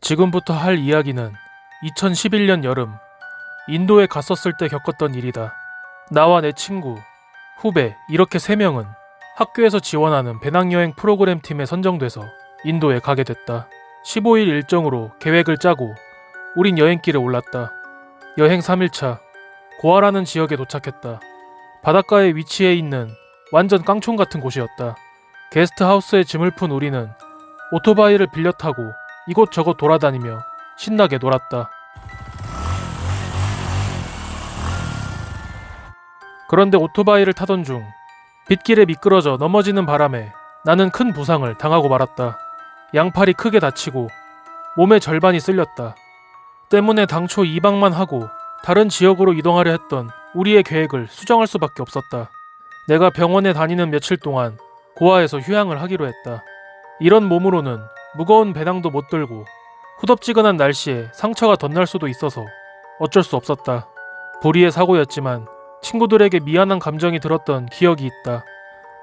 지금부터 할 이야기는 2011년 여름 인도에 갔었을 때 겪었던 일이다. 나와 내 친구, 후배 이렇게 3명은 학교에서 지원하는 배낭여행 프로그램 팀에 선정돼서 인도에 가게 됐다. 15일 일정으로 계획을 짜고 우린 여행길에 올랐다. 여행 3일차 고아라는 지역에 도착했다. 바닷가에 위치해 있는 완전 깡총 같은 곳이었다. 게스트하우스에 짐을 푼 우리는 오토바이를 빌려 타고 이곳저곳 돌아다니며 신나게 놀았다. 그런데 오토바이를 타던 중 빗길에 미끄러져 넘어지는 바람에 나는 큰 부상을 당하고 말았다. 양팔이 크게 다치고 몸의 절반이 쓸렸다. 때문에 당초 2박만 하고 다른 지역으로 이동하려 했던 우리의 계획을 수정할 수밖에 없었다. 내가 병원에 다니는 며칠 동안 고아에서 휴양을 하기로 했다. 이런 몸으로는 무거운 배낭도 못 들고 후덥지근한 날씨에 상처가 덧날 수도 있어서 어쩔 수 없었다. 불의의 사고였지만 친구들에게 미안한 감정이 들었던 기억이 있다.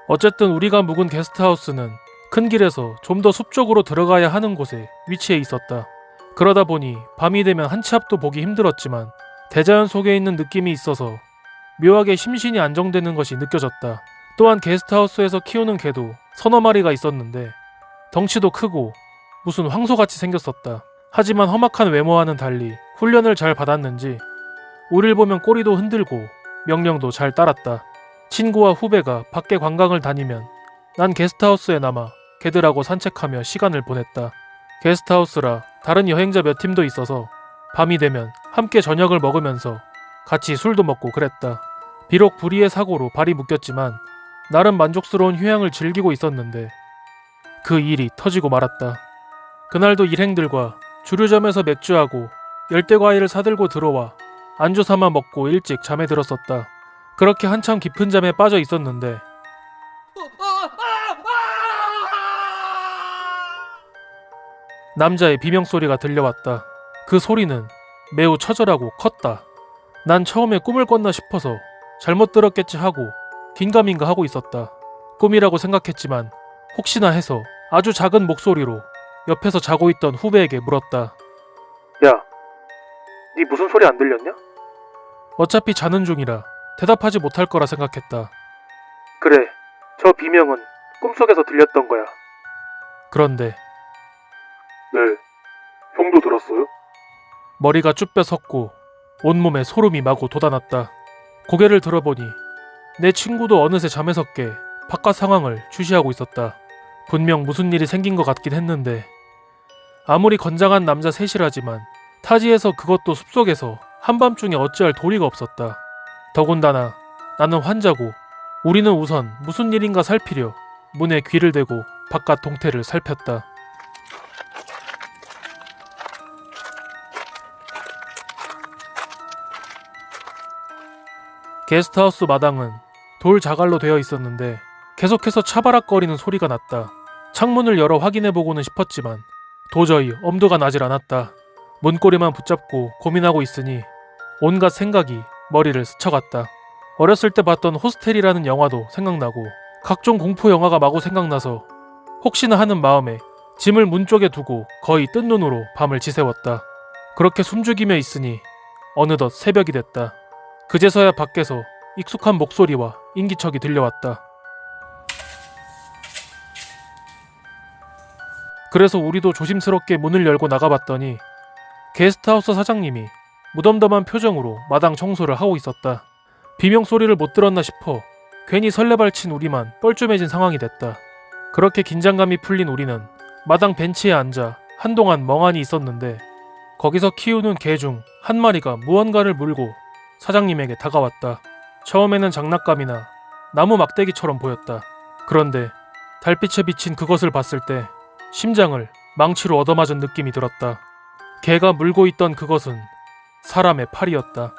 어쨌든 우리가 묵은 게스트하우스는 큰 길에서 좀 더 숲 쪽으로 들어가야 하는 곳에 위치해 있었다. 그러다 보니 밤이 되면 한 치 앞도 보기 힘들었지만 대자연 속에 있는 느낌이 있어서 묘하게 심신이 안정되는 것이 느껴졌다. 또한 게스트하우스에서 키우는 개도 서너 마리가 있었는데 덩치도 크고 무슨 황소같이 생겼었다. 하지만 험악한 외모와는 달리 훈련을 잘 받았는지 우릴 보면 꼬리도 흔들고 명령도 잘 따랐다. 친구와 후배가 밖에 관광을 다니면 난 게스트하우스에 남아 개들하고 산책하며 시간을 보냈다. 게스트하우스라 다른 여행자 몇 팀도 있어서 밤이 되면 함께 저녁을 먹으면서 같이 술도 먹고 그랬다. 비록 불의의 사고로 발이 묶였지만 나름 만족스러운 휴양을 즐기고 있었는데 그 일이 터지고 말았다. 그날도 일행들과 주류점에서 맥주하고 열대과일을 사들고 들어와 안주 삼아 먹고 일찍 잠에 들었었다. 그렇게 한참 깊은 잠에 빠져 있었는데 남자의 비명소리가 들려왔다. 그 소리는 매우 처절하고 컸다. 난 처음에 꿈을 꿨나 싶어서 잘못 들었겠지 하고 긴가민가 하고 있었다. 꿈이라고 생각했지만 혹시나 해서 아주 작은 목소리로 옆에서 자고 있던 후배에게 물었다. 야, 네 무슨 소리 안 들렸냐? 어차피 자는 중이라 대답하지 못할 거라 생각했다. 그래, 저 비명은 꿈속에서 들렸던 거야. 그런데 네, 형도 들었어요? 머리가 쭈뼛 섰고 온몸에 소름이 마구 돋아났다. 고개를 들어보니 내 친구도 어느새 잠에서 깨 바깥 상황을 주시하고 있었다. 분명 무슨 일이 생긴 것 같긴 했는데 아무리 건장한 남자 셋이라지만 타지에서 그것도 숲속에서 한밤중에 어찌할 도리가 없었다. 더군다나 나는 환자고 우리는 우선 무슨 일인가 살피려 문에 귀를 대고 바깥 동태를 살폈다. 게스트하우스 마당은 돌 자갈로 되어 있었는데 계속해서 차바락거리는 소리가 났다. 창문을 열어 확인해보고는 싶었지만 도저히 엄두가 나질 않았다. 문고리만 붙잡고 고민하고 있으니 온갖 생각이 머리를 스쳐갔다. 어렸을 때 봤던 호스텔이라는 영화도 생각나고 각종 공포 영화가 마구 생각나서 혹시나 하는 마음에 짐을 문 쪽에 두고 거의 뜬 눈으로 밤을 지새웠다. 그렇게 숨죽이며 있으니 어느덧 새벽이 됐다. 그제서야 밖에서 익숙한 목소리와 인기척이 들려왔다. 그래서 우리도 조심스럽게 문을 열고 나가봤더니 게스트하우스 사장님이 무덤덤한 표정으로 마당 청소를 하고 있었다. 비명소리를 못 들었나 싶어 괜히 설레발친 우리만 뻘쭘해진 상황이 됐다. 그렇게 긴장감이 풀린 우리는 마당 벤치에 앉아 한동안 멍하니 있었는데 거기서 키우는 개 중 한 마리가 무언가를 물고 사장님에게 다가왔다. 처음에는 장난감이나 나무 막대기처럼 보였다. 그런데 달빛에 비친 그것을 봤을 때 심장을 망치로 얻어맞은 느낌이 들었다. 개가 물고 있던 그것은 사람의 팔이었다.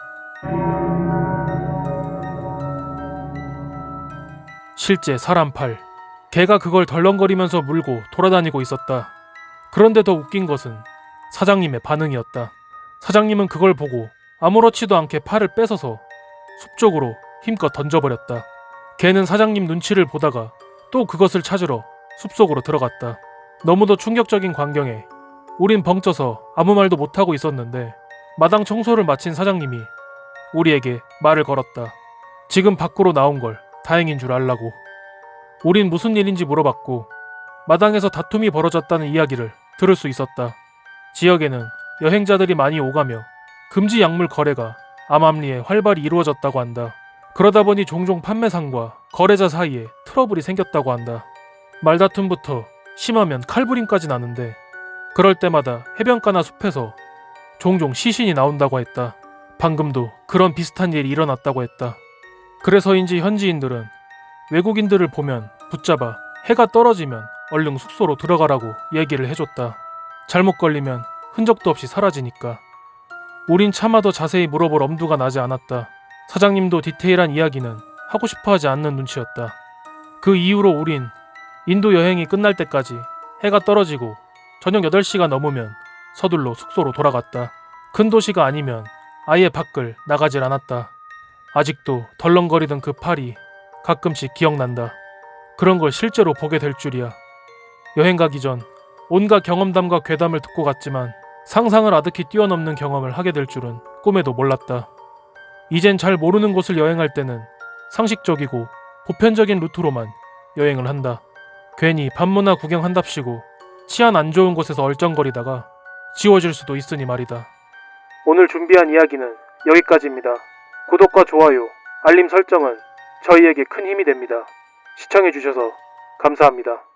실제 사람 팔. 개가 그걸 덜렁거리면서 물고 돌아다니고 있었다. 그런데 더 웃긴 것은 사장님의 반응이었다. 사장님은 그걸 보고 아무렇지도 않게 팔을 뺏어서 숲 쪽으로 힘껏 던져버렸다. 개는 사장님 눈치를 보다가 또 그것을 찾으러 숲속으로 들어갔다. 너무도 충격적인 광경에 우린 벙쪄서 아무 말도 못하고 있었는데 마당 청소를 마친 사장님이 우리에게 말을 걸었다. 지금 밖으로 나온 걸 다행인 줄 알라고. 우린 무슨 일인지 물어봤고 마당에서 다툼이 벌어졌다는 이야기를 들을 수 있었다. 지역에는 여행자들이 많이 오가며 금지 약물 거래가 암암리에 활발히 이루어졌다고 한다. 그러다 보니 종종 판매상과 거래자 사이에 트러블이 생겼다고 한다. 말다툼부터 심하면 칼부림까지 나는데 그럴 때마다 해변가나 숲에서 종종 시신이 나온다고 했다. 방금도 그런 비슷한 일이 일어났다고 했다. 그래서인지 현지인들은 외국인들을 보면 붙잡아 해가 떨어지면 얼른 숙소로 들어가라고 얘기를 해줬다. 잘못 걸리면 흔적도 없이 사라지니까. 우린 차마 더 자세히 물어볼 엄두가 나지 않았다. 사장님도 디테일한 이야기는 하고 싶어하지 않는 눈치였다. 그 이후로 우린 인도 여행이 끝날 때까지 해가 떨어지고 저녁 8시가 넘으면 서둘러 숙소로 돌아갔다. 큰 도시가 아니면 아예 밖을 나가질 않았다. 아직도 덜렁거리던 그 팔이 가끔씩 기억난다. 그런 걸 실제로 보게 될 줄이야. 여행 가기 전 온갖 경험담과 괴담을 듣고 갔지만 상상을 아득히 뛰어넘는 경험을 하게 될 줄은 꿈에도 몰랐다. 이젠 잘 모르는 곳을 여행할 때는 상식적이고 보편적인 루트로만 여행을 한다. 괜히 밤문화 구경한답시고 치안 안 좋은 곳에서 얼쩡거리다가 지워질 수도 있으니 말이다. 오늘 준비한 이야기는 여기까지입니다. 구독과 좋아요, 알림 설정은 저희에게 큰 힘이 됩니다. 시청해주셔서 감사합니다.